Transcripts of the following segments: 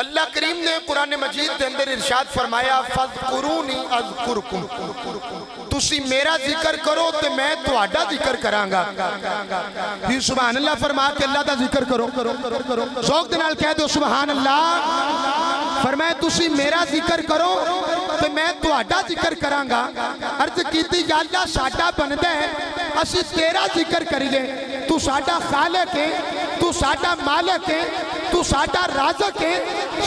اللہ کریم نے قرآن مجید کے اندر ارشاد فرمایا فَاذْكُرُونِي أَذْكُرْكُمْ تُسی میرا ذکر کرو تو میں تہاڈا ذکر کرانگا. یہ سبحان اللہ فرما کے اللہ دا ذکر کرو. ذوق دے نال کہہ دو سبحان اللہ. فرمایا تُسی میرا ذکر کرو تو میں تہاڈا ذکر کرانگا. عرض کیتی یا اللہ ساڈا بندہ ہے اسی تیرا ذکر کریے. تو ساڈا خالق ہے, تو ساڈا مالک ہے, تو ساڈا رازق ہے,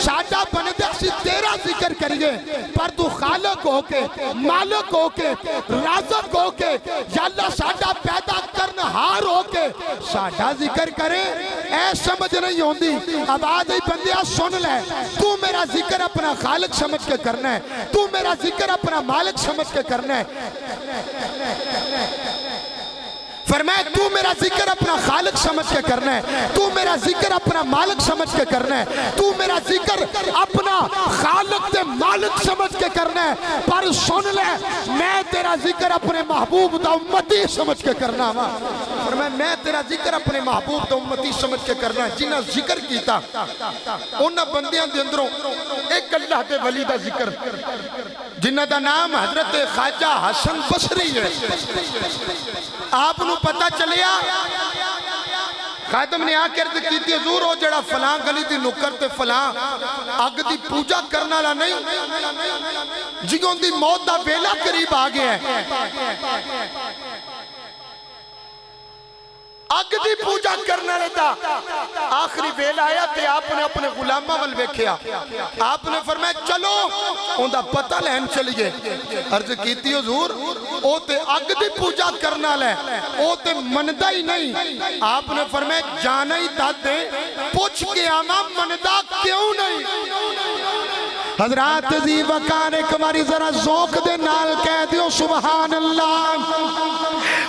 ساڈا بندہ اسی تیرا ذکر کریے. پر تو خالق ہو کے, مالک ہو کے, رازق ہو کے, یا اللہ ساڈا پیدا کرنہار ہو کے ساڈا ذکر کرے. اے سمجھ نہیں ہوندی آواز ہی بندیا سن لے. تو میرا ذکر اپنا خالق سمجھ کے کرنا ہے, تو میرا ذکر اپنا مالک سمجھ کے کرنا ہے. فرمایا تو میرا ذکر اپنا خالق سمجھ کے کرنا ہے, تو میرا ذکر اپنا مالک سمجھ کے کرنا ہے, تو میرا ذکر اپنا خالق تے مالک سمجھ کے کرنا ہے. پر سن لے میں تیرا ذکر اپنے محبوب دا امتی سمجھ کے کرنا وا. فرمایا میں تیرا ذکر اپنے محبوب دا امتی سمجھ کے کرنا ہے. جنہاں ذکر کیتا انہاں بندیاں دے اندروں ایک اللہ دے ولی دا ذکر جنہ دا نام حضرت خواجہ حسن بصری ہے. آپ نو پتہ چلیا خادم نے آکے عرض کیتی حضور ہو جڑا فلاں گلی دی نکر تے فلاں اگ دی پوجا کرنا لا نہیں جیوں دی موت دا ویلا قریب آگیا ہے. اگ دی پوجا کرنا لیتا آخری ویلا آیا تے آپ نے اپنے غلامہ وال ویکھیا. آپ نے فرمایا چلو ان دا پتہ لہن چلیے. عرض کیتی حضور او تے اگ دی پوجا کرنا لے او تے مندہ ہی نہیں. آپ نے فرمایا جانا ہی تا دے پوچھ کے آما مندہ کیوں نہیں. حضرات زی وقار ایک باری ذرا ذوق دے نال کہہ دیو سبحان اللہ.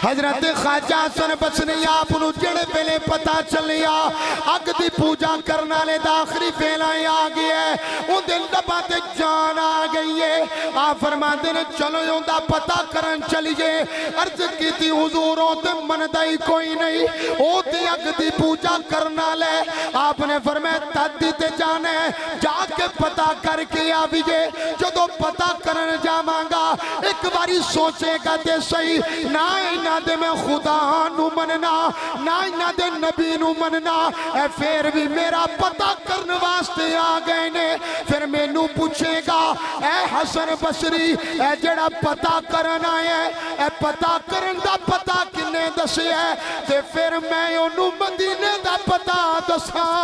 حضرت خواجہ حسن بصری آپ نو جڑے پہلے پتا چلیا اگ دی پوجا کرنا لے داخری پہلائیں آگئی ہے, ان دل دبا تے جان آگئی ہے. آپ فرماتے نے چلو یوں دا پتا کرن چلیے. عرض کی تھی حضوروں تے مندائی کوئی نہیں او تے اگ دی پوجا کرنا لے. آپ نے فرمایا تدی تے جانے جا کے پتا کر کے آویے. جدو پتا کرن جا مانگا ایک باری سوچے گا دے صحیح نہ دے میں خدا نو مننا نہ دے نبی نو مننا. اے پھر بھی میرا پتا کرن واسطے آگئے نے. پھر میں نو پوچھے گا اے حسن بصری اے جڑا پتا کرن آئے اے پتا کرن دا پتا کنے دسے ہے تے پھر میں انہوں مدینے دا پتا دساں.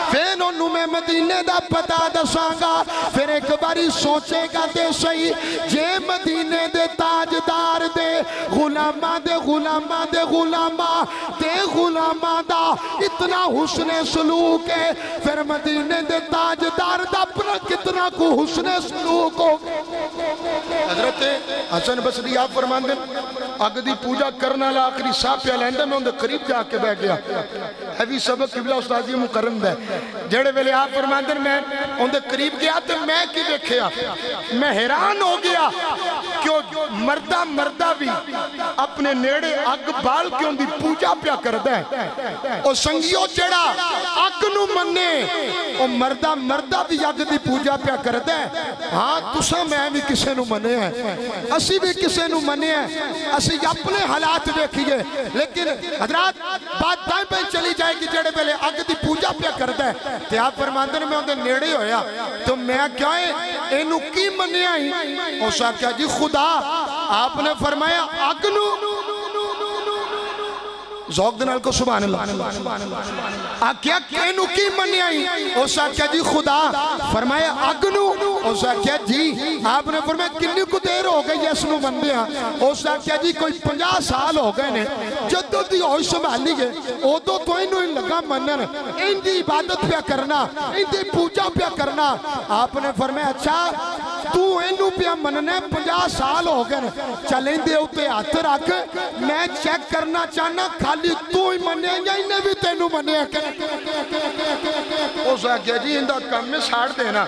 پھر انہوں میں مدینے دا پتا دسانگا. پھر ایک باری سوچے گا دے صحیح جے مدینے دے تاجدار دے غلامہ دے غلامہ دے غلامہ دے غلامہ دا اتنا حسن سلوک ہے پھر مدینے دے تاجدار دا اپنا کتنا کو حسن سلوک ہو. حضرت حسن بصری آپ فرمان دیں اگ دی پوجا کرنا آخری صاحب پہ لیندہ میں ان دے قریب جا کے بیٹھ گیا. حوی سبق قبلہ استاذی مکرم دے جڑے ویلے آپ فرمان دیں میں ان دے قریب گیا تو میں کی دیکھیا میں حیران ہو گیا کیوں مردہ بھی اپنے نیڑے اگ بال کے ان دی پوجا پیا کر دے. او سنگیو جڑا اگ نو منے او مردہ بھی اگ دی پوجا پیا کر دے. ہاں تسا میں بھی کسے نو منے ہیں اسی بھی کسے نو منے ہیں اسی اپنے حالات دیکھئے. لیکن حضرات بات دائیں پہ چلی جائے گی جڑے پہلے اگ دی پوجا پیا کر دے. تے آپ فرماندے نے میں ان دے نیڑے ہویا تو میں کیا ہے اینو کی منیا ہی او سا کیا جی خدا. آپ نے فرمایا اگ نو ذوق دنال کو سبحان اللہ کیا اینو کی منیا ہی او سا کیا جی خدا. فرمایا اگ نو او سا کیا جی. آپ نے فرمایا کنی کو دیر ہو گئی اس نو بندے ہیں او سا کیا جی کوئی 50 سال ہو گئے نے جدو دی ہوئی سنبھالی گئے او تو انہوں ہی لگا منن ان دی عبادت پیا کرنا ان دی پوجا پیا کرنا. آپ نے فرمایا اچھا تو انہوں پیا مننے 50 سال ہو گئے چلیں دے ہوتے ہاتھ رکھ میں چیک کرنا چاہنا خالی تو ہی مننے یا انہیں بھی تینوں مننے. او سا کیا جی اندہ کم میں ساڑ دینا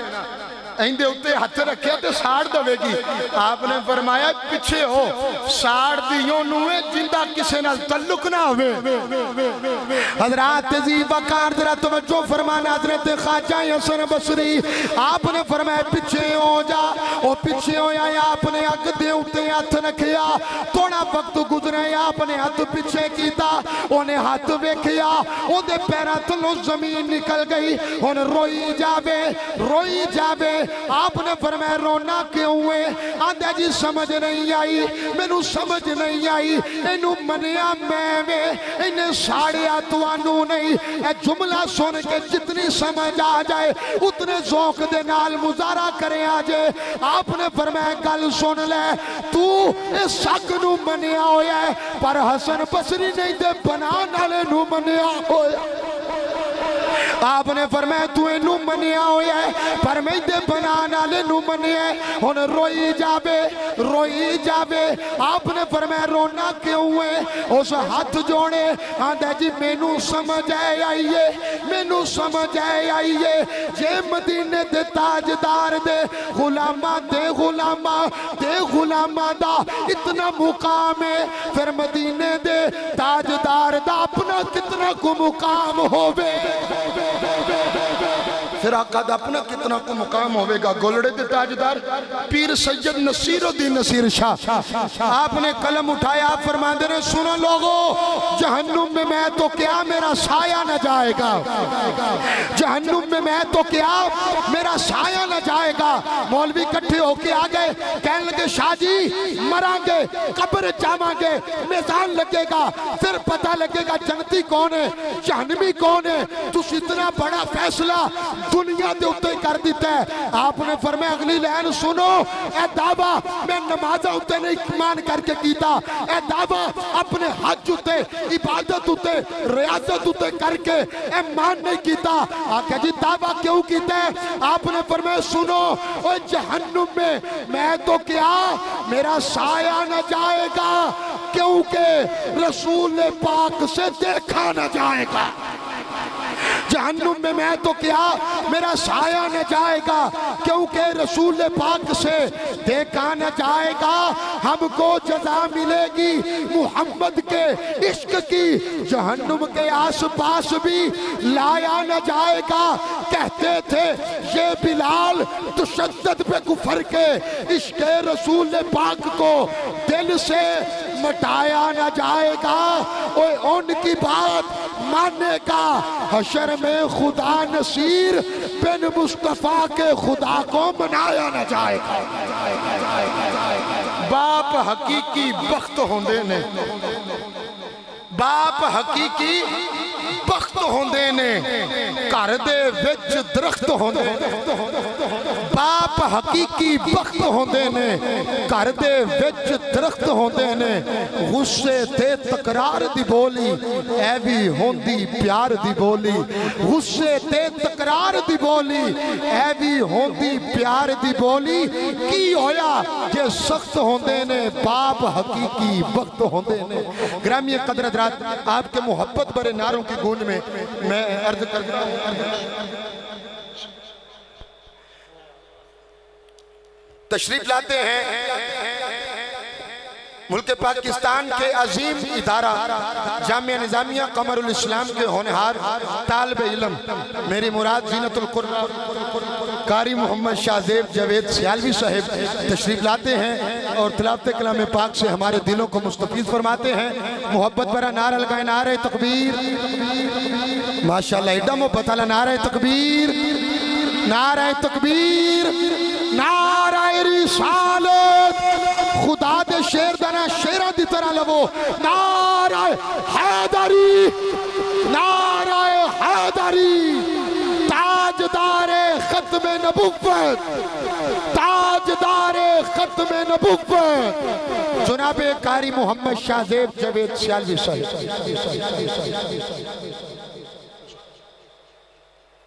ایندے اتے ہاتھ رکھے تے ساڑ دوے گی. آپ نے فرمایا پیچھے ہو, ساڑ دیوں نوے جندہ کسے نال تعلق نہ ہوئے. حضرات عزیز وقار ذرا توجہ فرمانا حضرت خواجہ حسن بصری آپ نے فرمایا پیچھے ہو جا. او پیچھے ہو یا آپ نے اگ دے اتے ہاتھ رکھیا. تھوڑا وقت گزرے آپ نے ہاتھ پیچھے کیتا, انہیں ہاتھ ویکھیا, او دے پیرا تلو زمین نکل گئی. ان روئی جاوے. آپ نے فرمایا رونا کیوں ہوئے؟ آدھا جی سمجھ نہیں آئی, مینوں سمجھ نہیں آئی. اینو منیا میں انہیں ساڑیا تو آنو نہیں. اے جملہ سن کے جتنی سمجھ آ جائے اتنے ذوق دے نال مظاہرہ کرے آجے. آپ نے فرمایا گل سن لے, تو اس سک نو منیا ہویا ہے پر حسن بصری نہیں دے بنا نالے نو منیا ہویا. آپ نے فرمایا تو انو منیا ہویا ہے پر میں دے بنانا لے نو منیا ہے. ان روئی جاوے. آپ نے فرمایا رونا کیوں ہوئے؟ اس ہاتھ جوڑے آدھا جی مینو سمجھ آئیے جے مدینے دے تاجدار دے غلامہ دا اتنا مقام ہے, پھر مدینے دے تاجدار دا اپنا کتنا کو مقام ہوئے. پھر آقا دا اپنا کتنا کو مقام ہوئے گا. گولڑے دے تاجدار پیر سید نصیر الدین نصیر شاہ آپ نے قلم اٹھایا, آپ فرما دے رہے سنو لوگو, جہنم میں تو کیا میرا سایہ نہ جائے گا. جہنم میں تو کیا میرا سایہ نہ جائے گا. مولوی کٹھے ہو کے آگئے کہنے لگے شاہ جی مران گے, قبر جاماں گے, میزان لگے گا, پھر پتہ لگے گا جنتی کون ہے جہنمی کون ہے. تو اتنا بڑا فیصلہ دنیا دے اتے کر دیتا ہے. آپ نے فرمایا اگلی لین سنو, اے دعویٰ میں نمازہ اتے نہیں مان کر کے کیتا, اے دعویٰ اپنے حج اتے عبادت اتے ریاضت اتے کر کے اے مان نہیں کیتا. آقا جی دعویٰ کیوں کیتا ہے؟ آپ نے فرمایا سنو, اوہ جہنم میں تو کیا میرا سایہ نہ جائے گا کیونکہ رسول پاک سے دیکھا نہ جائے گا. جہنم میں تو کیا میرا سایہ نہ جائے گا کیونکہ رسول پاک سے دیکھا نہ جائے گا. ہم کو جزا ملے گی محمد کے عشق کی, جہنم کے آس پاس بھی لایا نہ جائے گا. کہتے تھے یہ بلال تشدد پہ کفر کے, عشق رسول پاک کو دل سے مٹایا نہ جائے گا. ان کی بات ماننے کا حشر میں خدا نصیر بن مصطفیٰ کے خدا کو منایا نہ جائے گا. باپ حقیقی بخت ہوندے نے, باپ حقیقی بخت ہوندے نے, گھر دے وچ درخت ہوندے نے. باپ حقیقی بخت ہوندے نے, گھر دے وچ درخت ہوندے نے. غصے تے تکرار دی بولی اے بھی ہوندی پیار دی بولی. غصے تے تکرار دی بولی اے بھی ہوندی پیار دی بولی. کی ہویا یہ سخت ہوندے نے, باپ حقیقی بخت ہوندے نے. گرامی قدر حضرات, آپ کے محبت برے ناروں کی گونج میں میں عرض کر دیتا ہوں. تشریف لاتے ہیں ملک پاکستان کے عظیم ادارہ جامعہ نظامیہ قمر الاسلام کے ہونہار طالب علم, میری مراد زینت القرآن قاری محمد شاہ زیب جاوید سیالوی صاحب تشریف لاتے ہیں اور تلاوت کلام پاک سے ہمارے دلوں کو مستفیض فرماتے ہیں. محبت برا نعرہ لگائیں, نعرہ تکبیر. ماشاءاللہ ایڈا محبت اللہ, نعرہ تکبیر, نعرہ تکبیر, نعرہ رسالت. خدا دے شیر دانا شیرہ دی طرح لبو, نعرہ حیدری, نعرہ حیدری. تاجدار ختم نبوت, تاجدار ختم نبوت جناب قاری محمد شاہ زیب جاوید سیالوی صاحب.